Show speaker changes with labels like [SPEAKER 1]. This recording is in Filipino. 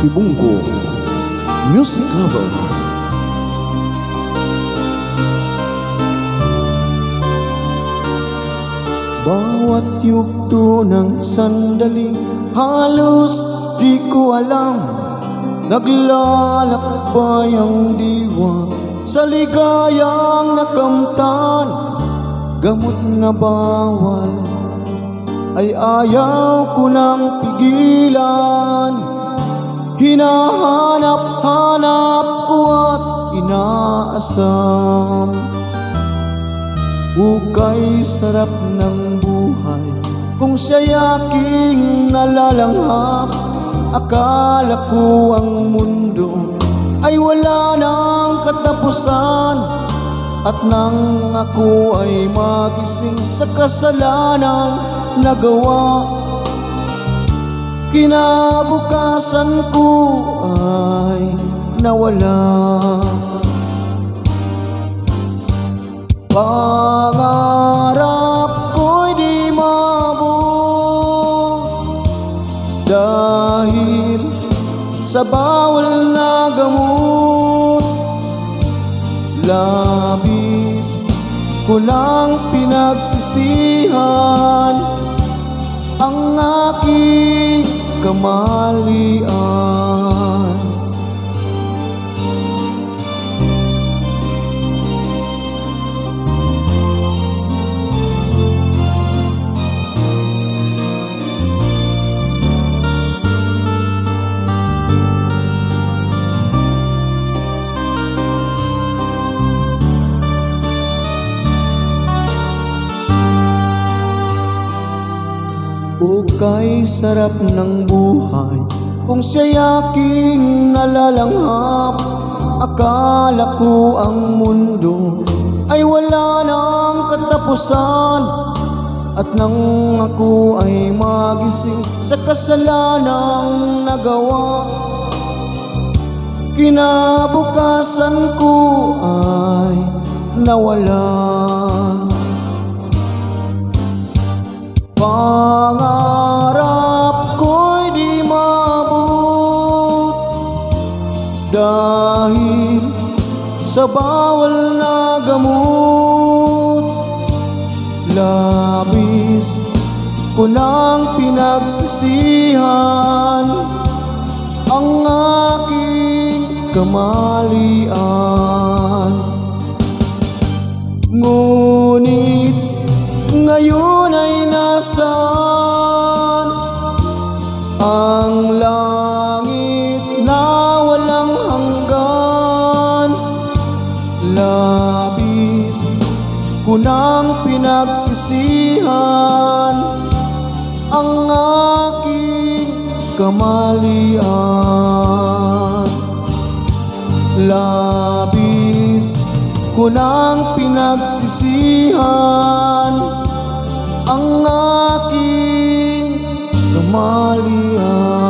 [SPEAKER 1] Tibungko Music Lover. Bawat yugto ng sandali, halos di ko alam, naglalakbay ang diwa sa ligayang nakamtan. Gamot na bawal ay ayaw ko nang pigilan. Hinahanap-hanap ko at inaasam. Hukay sarap ng buhay kung siya'y aking nalalanghap. Akala ko ang mundo ay wala nang katapusan, at nang ako ay magising sa kasalanang nagawa, kinabukasan ko ay nawala. Pangarap ko'y di maabot dahil sa bawal na gamot. Labis ko lang pinagsisihan ang aking kamalian. Hukay sarap ng buhay kung siya'y aking nalalanghap. Akala ko ang mundo ay wala nang katapusan, at nang ako ay magising sa kasalanang nagawa, kinabukasan ko ay nawala. Pangarap ko'y di maabot dahil sa bawal na gamot. Labis ko nang pinagsisihan ang aking kamalian. Ngunit ngayon ay nasaan ang langit na walang hanggan? Labis ko nang pinagsisihan ang aking kamalian. Labis ko nang pinagsisihan ang aking kamalian.